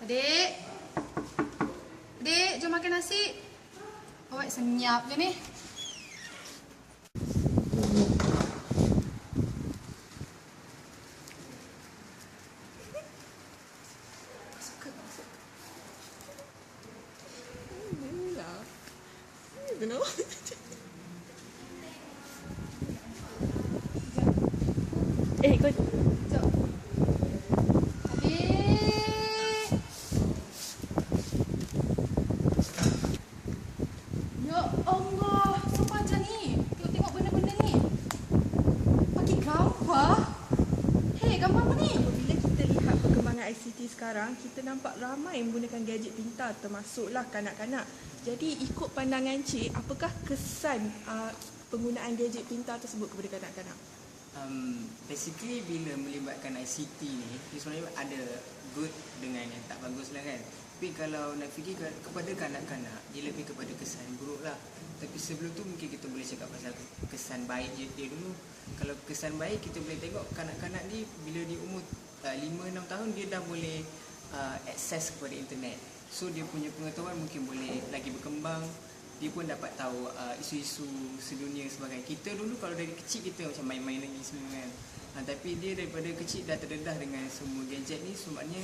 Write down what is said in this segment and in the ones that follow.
Adik, adik, jom makan nasi. Awak senyap je ni. Kau Jom. Adik. Ya Allah, siapa aja ni? Tengok benda-benda ni. Pakai gambar. Hei, gambar apa ni? Bila kita lihat perkembangan ICT sekarang, kita nampak ramai menggunakan gadget pintar, termasuklah kanak-kanak. Jadi ikut pandangan Cik, apakah kesan penggunaan gadget pintar tersebut kepada kanak-kanak? Basically bila melibatkan ICT ni, dia sebenarnya ada good dengan yang tak bagus lah kan. Tapi kalau nak fikir kepada kanak-kanak, dia lebih kepada kesan buruk lah. Tapi sebelum tu mungkin kita boleh cakap pasal kesan baik dia dulu. Kalau kesan baik, kita boleh tengok kanak-kanak ni bila di umur 5-6 tahun dia dah boleh akses kepada internet. So dia punya pengetahuan mungkin boleh lagi berkembang. Dia pun dapat tahu isu-isu sedunia sebagainya. Kita dulu kalau dari kecil kita macam main-main lagi semua kan. Tapi dia daripada kecil dah terdedah dengan semua gadget ni, sebabnya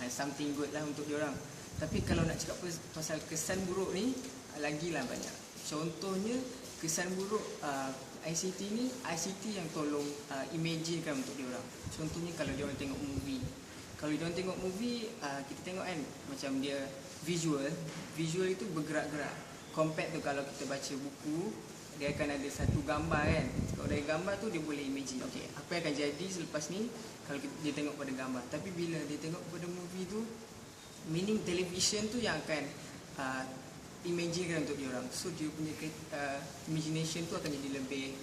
something good lah untuk diorang. Tapi kalau nak cakap pasal kesan buruk ni, lagilah banyak. Contohnya kesan buruk ICT ni, ICT yang tolong imaginekan untuk diorang. Contohnya kalau diorang tengok movie. Kalau diorang tengok movie, kita tengok kan macam dia visual itu bergerak-gerak. Compare tu kalau kita baca buku, dia akan ada satu gambar kan. Kalau dari gambar tu dia boleh imagine, okay, apa yang akan jadi selepas ni kalau dia tengok pada gambar. Tapi bila dia tengok pada movie tu, meaning television tu yang akan imagine untuk dia orang. So dia punya imagination tu akan jadi lebih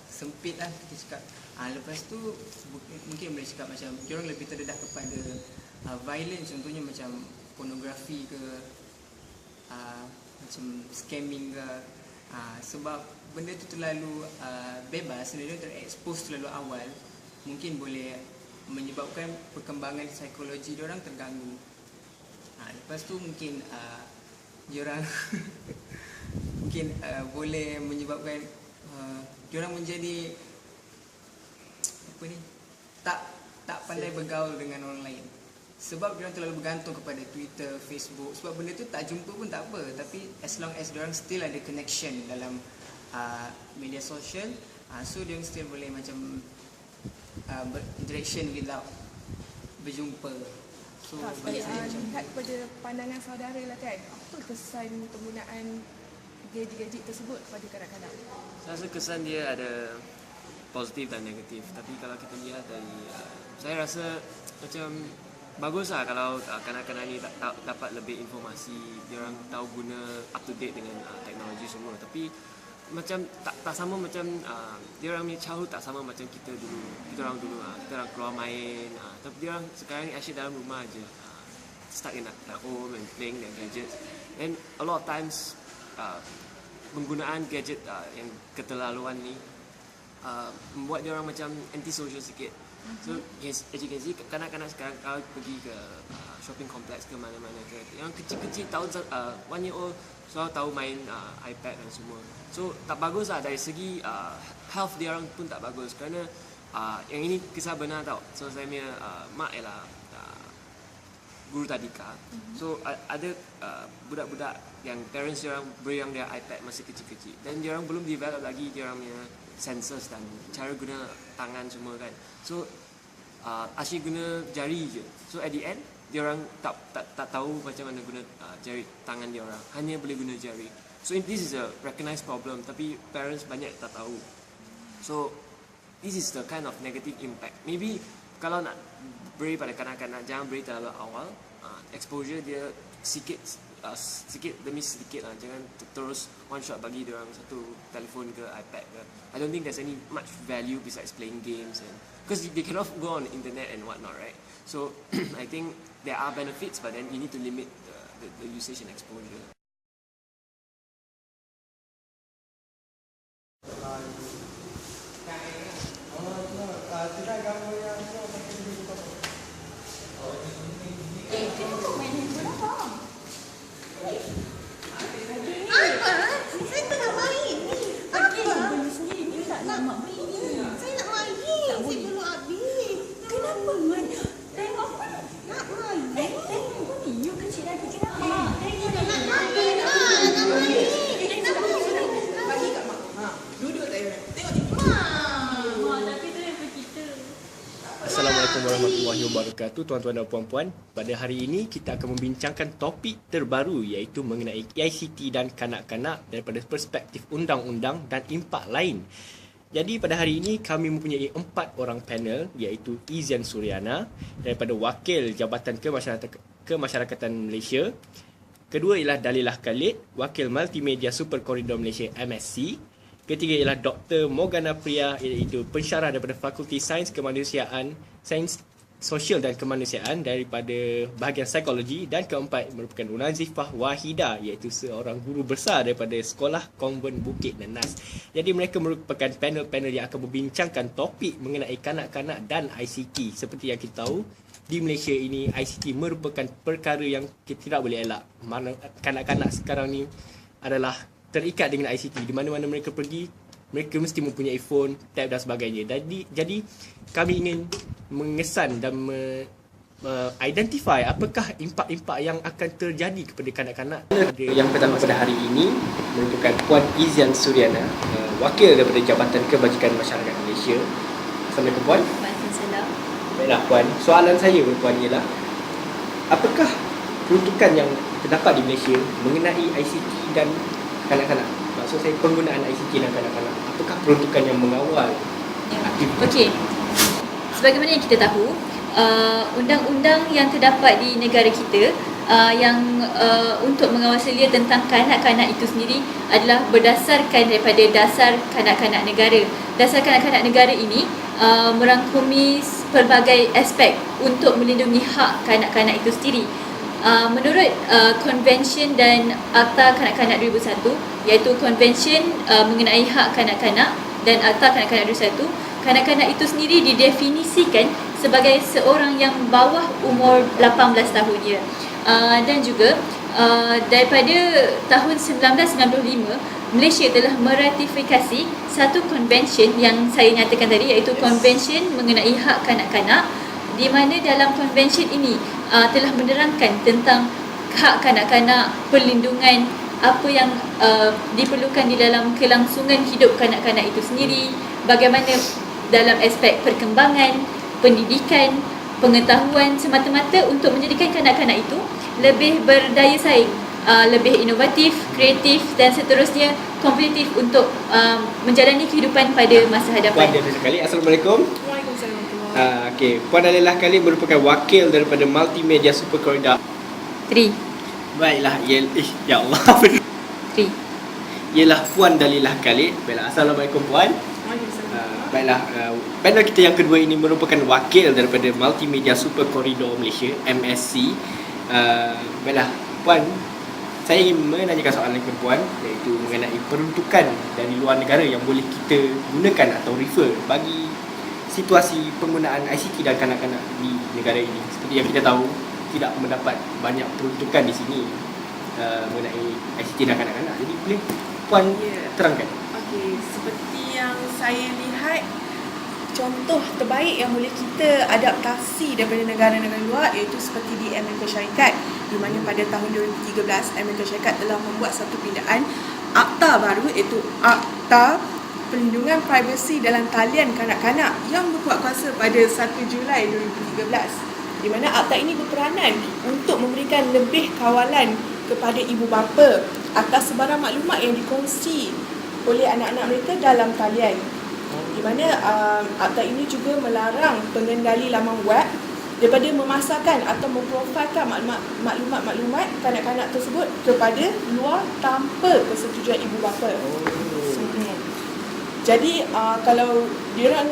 sempit lah kita cakap. Lepas tu mungkin boleh cakap macam dia orang lebih terdedah kepada violence, contohnya macam pornografi ke, macam scamming ke. Sebab benda tu terlalu bebas, dia terekspos terlalu awal, mungkin boleh menyebabkan perkembangan psikologi diorang terganggu. Lepas tu mungkin diorang mungkin boleh menyebabkan diorang menjadi apa ni, tak pandai bergaul dengan orang lain. Sebab diorang terlalu bergantung kepada Twitter, Facebook. Sebab benda tu tak jumpa pun tak apa, tapi as long as diorang still ada connection dalam media sosial, so diorang still boleh macam berinteraction without berjumpa. So bagi saya macam lihat pada pandangan saudara lah kan, apa kesan penggunaan gadget-gadget tersebut kepada kanak-kanak? Saya rasa kesan dia ada positif dan negatif. Tapi kalau kita lihat dari saya rasa macam bagus lah kalau kanak-kanak ni dapat lebih informasi, dia orang tahu guna up to date dengan teknologi semua. Tapi macam tak sama macam dia orang ni childhood tak sama macam kita dulu. Kita orang keluar main, tapi dia orang sekarang ni asyik dalam rumah aje, stuck in at home and playing their gadgets. And a lot of times penggunaan gadget yang keterlaluan ni membuat dia orang macam anti-social sikit. So as you can see, kanak-kanak sekarang kalau pergi ke shopping complex ke mana-mana ke, yang kecil-kecil tahun 1 year old selalu tahu main iPad dan semua. So tak bagus lah dari segi health dia orang pun tak bagus. Kerana yang ini kisah benar tau. So saya punya mak ialah guru tadika. So ada budak-budak yang parents dia orang beri yang dia iPad masih kecil-kecil, dan dia orang belum develop lagi dia orang punya senses dan cara guna tangan semua kan. So asyik guna jari je. So at the end dia orang tak tahu macam mana guna jari tangan dia orang, hanya boleh guna jari. So this is a recognized problem, tapi parents banyak tak tahu. So this is the kind of negative impact. Maybe kalau nak beri pada kanak-kanak, jangan beri terlalu awal. Exposure dia sikit demi sedikit lah. Jangan terus one shot bagi dia orang satu telefon ke iPad ke. I don't think there's any much value besides playing games, and because they cannot go on the internet and whatnot, right? So I think there are benefits, but then you need to limit the usage and exposure. Tidak gambar yang Assalamualaikum warahmatullahi wabarakatuh, tuan-tuan dan puan-puan. Pada hari ini kita akan membincangkan topik terbaru iaitu mengenai ICT dan kanak-kanak daripada perspektif undang-undang dan impak lain. Jadi pada hari ini kami mempunyai 4 orang panel iaitu Izian Suryana daripada Wakil Jabatan Kemasyarakatan Malaysia. Kedua ialah Dalilah Khalid, Wakil Multimedia Super Corridor Malaysia MSC. Ketiga ialah Dr. Morgana Priya iaitu pensyarah daripada Fakulti Sains Kemanusiaan, Sains Sosial dan Kemanusiaan daripada bahagian psikologi. Dan keempat merupakan Unazifah Wahida iaitu seorang guru besar daripada Sekolah Konvent Bukit Nenas. Jadi mereka merupakan panel-panel yang akan membincangkan topik mengenai kanak-kanak dan ICT. Seperti yang kita tahu, di Malaysia ini ICT merupakan perkara yang kita tidak boleh elak. Mana kanak-kanak sekarang ni adalah terikat dengan ICT. Di mana-mana mereka pergi, mereka mesti mempunyai phone, tab dan sebagainya. Jadi kami ingin mengesan dan identify apakah impak-impak yang akan terjadi kepada kanak-kanak. Yang pertama pada hari ini merupakan Puan Izian Suryana, wakil daripada Jabatan Kebajikan Masyarakat Malaysia. Assalamualaikum Puan. Waalaikumsalam. Baiklah Puan, soalan saya kepada Puan ialah apakah peruntukan yang terdapat di Malaysia mengenai ICT dan kanak-kanak? Maksud saya penggunaan ICT dan kanak-kanak. Apakah peruntukan yang mengawal aktivitas? Okey. Sebagaimana yang kita tahu, undang-undang yang terdapat di negara kita yang untuk mengawal selia tentang kanak-kanak itu sendiri adalah berdasarkan daripada dasar kanak-kanak negara. Dasar kanak-kanak negara ini merangkumi pelbagai aspek untuk melindungi hak kanak-kanak itu sendiri. Menurut Konvensyen dan Akta Kanak-Kanak 2001, iaitu Konvensyen mengenai hak kanak-kanak dan Akta Kanak-Kanak 2001, kanak-kanak itu sendiri didefinisikan sebagai seorang yang bawah umur 18 tahun dia. Dan juga daripada tahun 1995, Malaysia telah meratifikasi satu konvensyen yang saya nyatakan tadi, iaitu Konvensyen mengenai hak kanak-kanak, di mana dalam konvensyen ini telah menerangkan tentang hak kanak-kanak, perlindungan, apa yang diperlukan di dalam kelangsungan hidup kanak-kanak itu sendiri, bagaimana dalam aspek perkembangan, pendidikan, pengetahuan, semata-mata untuk menjadikan kanak-kanak itu lebih berdaya saing, lebih inovatif, kreatif dan seterusnya kompetitif untuk menjalani kehidupan pada masa hadapan. Puan Dalilah sekali. Assalamualaikum. Waalaikumsalam. Okey, Puan Dalilah Khalid merupakan wakil daripada Multimedia Super Corridor. 3. Baiklah, ya Allah. 3. Ialah Puan Dalilah Khalid. Baiklah, Assalamualaikum Puan. Waalaikumsalam. Baiklah, panel kita yang kedua ini merupakan wakil daripada Multimedia Super Corridor Malaysia MSC. Baiklah, Puan, saya ingin menanyakan soalan kepada Puan, iaitu mengenai peruntukan dari luar negara yang boleh kita gunakan atau refer bagi situasi penggunaan ICT dan kanak-kanak di negara ini. Seperti yang kita tahu, tidak mendapat banyak peruntukan di sini mengenai ICT dan kanak-kanak. Jadi boleh Puan terangkan? Okey, seperti yang saya lihat, contoh terbaik yang boleh kita adaptasi daripada negara-negara luar iaitu seperti di Amerika Syarikat, di mana pada tahun 2013 Amerika Syarikat telah membuat satu pindaan akta baru, iaitu Akta Perlindungan Privasi dalam Talian Kanak-Kanak yang berkuat kuasa pada 1 Julai 2013, di mana akta ini berperanan untuk memberikan lebih kawalan kepada ibu bapa atas sebarang maklumat yang dikongsi oleh anak-anak mereka dalam talian. Di mana akta ini juga melarang pengendali laman web daripada memasarkan atau memprofilkan maklumat kanak-kanak tersebut kepada luar tanpa persetujuan ibu bapa. Jadi kalau diorang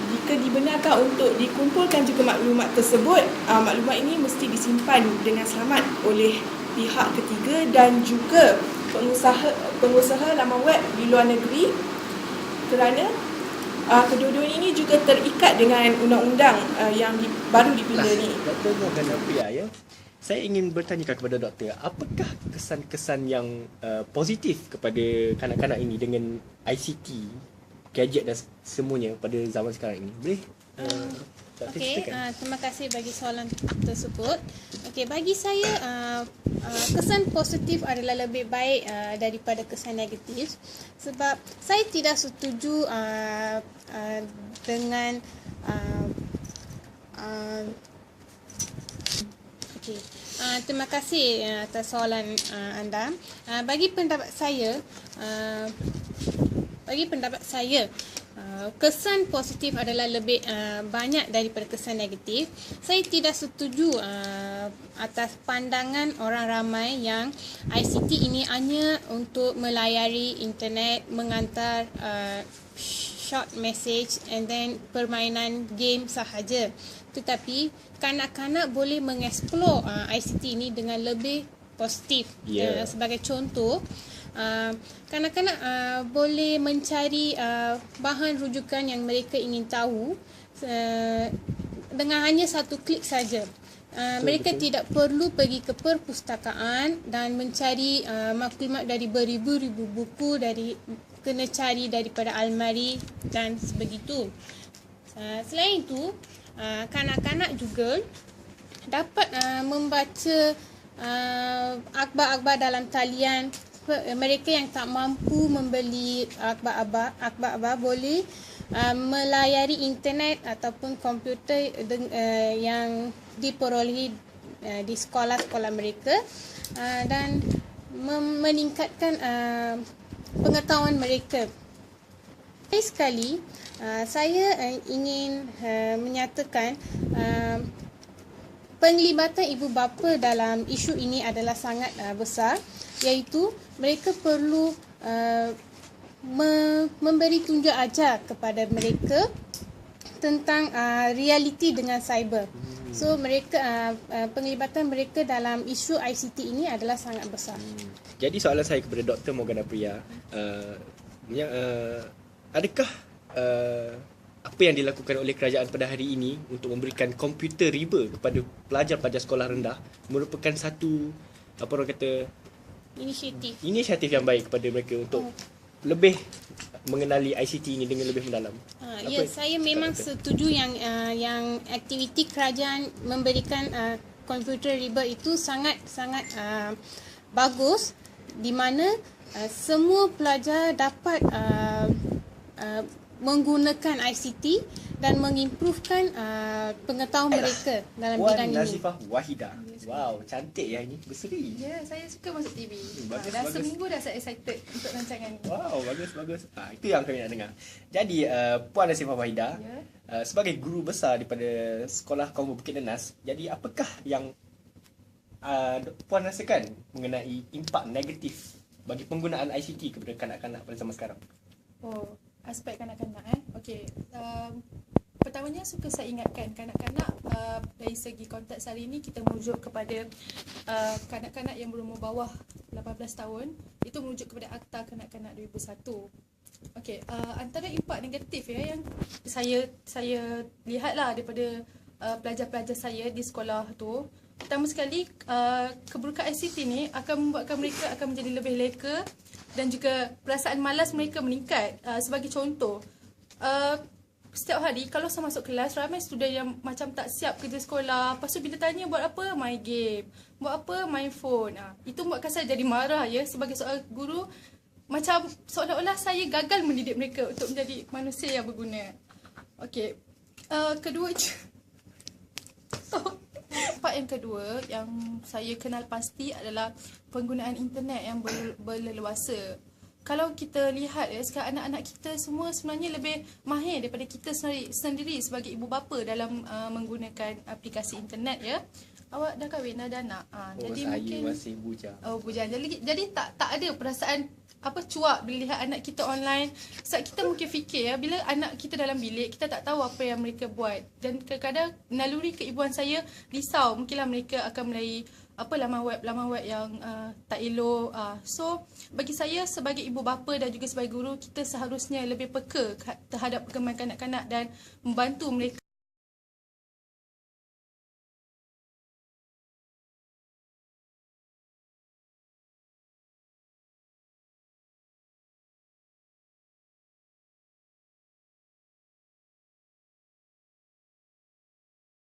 jika dibenarkan untuk dikumpulkan juga maklumat tersebut, maklumat ini mesti disimpan dengan selamat oleh pihak ketiga dan juga pengusaha laman web di luar negeri, kerana kedua-duanya ini juga terikat dengan undang-undang yang baru dipinda ni. Dr. Morgana Priya, ya. Saya ingin bertanyakan kepada doktor, apakah kesan-kesan yang positif kepada kanak-kanak ini dengan ICT, gadget dan semuanya pada zaman sekarang ini? Boleh doktor ceritakan? Terima kasih bagi soalan tersebut. Okey, bagi saya kesan positif adalah lebih baik daripada kesan negatif, sebab saya tidak setuju dengan uh, uh, Okey. Terima kasih atas soalan anda. Bagi pendapat saya, kesan positif adalah lebih banyak daripada kesan negatif. Saya tidak setuju atas pandangan orang ramai yang ICT ini hanya untuk melayari internet, mengantar short message and then permainan game sahaja. Tetapi kanak-kanak boleh mengeksplor ICT ini dengan lebih positif. Sebagai contoh, kanak-kanak boleh mencari bahan rujukan yang mereka ingin tahu dengan hanya satu klik saja. Mereka tidak perlu pergi ke perpustakaan dan mencari maklumat dari beribu-ribu buku, kena cari daripada almari dan sebegitu. Selain itu, kanak-kanak juga dapat membaca akhbar-akhbar dalam talian. Mereka yang tak mampu membeli akhbar-akhbar boleh melayari internet ataupun komputer yang diperolehi di sekolah-sekolah mereka dan meningkatkan pengetahuan mereka. Sekali, saya ingin menyatakan penglibatan ibu bapa dalam isu ini adalah sangat besar, iaitu mereka perlu memberi tunjuk ajar kepada mereka tentang realiti dengan cyber. So mereka penglibatan mereka dalam isu ICT ini adalah sangat besar. Jadi soalan saya kepada Dr. Morgana Priya, adakah apa yang dilakukan oleh kerajaan pada hari ini untuk memberikan komputer riba kepada pelajar-pelajar sekolah rendah merupakan satu inisiatif yang baik kepada mereka untuk lebih mengenali ICT ini dengan lebih mendalam? Ya, saya memang setuju yang aktiviti kerajaan memberikan komputer riba itu sangat bagus, di mana semua pelajar dapat menggunakan ICT dan mengimprovekan pengetahuan mereka dalam bidang ini. Puan Nazifah Wahidah. Wow, cantik ya ini, berseri. Ya, saya suka masuk TV. Bagus, Dah bagus. seminggu dah saya excited untuk rancangan ni. Wow, bagus. Itu yang kami nak dengar. Jadi, Puan Nazifah Wahidah, sebagai guru besar daripada Sekolah Kaum Bukit Nenas, jadi apakah yang Puan rasakan mengenai impak negatif bagi penggunaan ICT kepada kanak-kanak pada zaman sekarang? Aspek kanak-kanak Okey. Pertamanya suka saya ingatkan kanak-kanak dari segi konteks hari ini kita merujuk kepada kanak-kanak yang berumur bawah 18 tahun, itu merujuk kepada Akta Kanak-kanak 2001. Okey, antara impak negatif yang saya lihatlah daripada pelajar-pelajar saya di sekolah tu, pertama sekali keburukan ICT ni akan membuatkan mereka akan menjadi lebih leka dan juga perasaan malas mereka meningkat. Sebagai contoh, setiap hari kalau saya masuk kelas, ramai student yang macam tak siap kerja sekolah. Lepas tu bila tanya buat apa, main game, buat apa, main phone. Itu buatkan saya jadi marah sebagai seorang guru. Macam seolah-olah saya gagal mendidik mereka untuk menjadi manusia yang berguna. Okey, kedua part yang kedua yang saya kenal pasti adalah penggunaan internet yang berleluasa. Kalau kita lihat sekarang anak-anak kita semua sebenarnya lebih mahir daripada kita sendiri sebagai ibu bapa dalam menggunakan aplikasi internet Awak dah kahwin, dah ada anak. Jadi saya mungkin masih bujang. Bujang. Jadi tak ada perasaan cuak bila lihat anak kita online. Sebab kita mungkin fikir bila anak kita dalam bilik, kita tak tahu apa yang mereka buat. Dan kadang-kadang naluri keibuan saya risau, mungkinlah mereka akan melalui laman web yang tak elok. So bagi saya sebagai ibu bapa dan juga sebagai guru, kita seharusnya lebih peka terhadap perkembangan kanak-kanak dan membantu mereka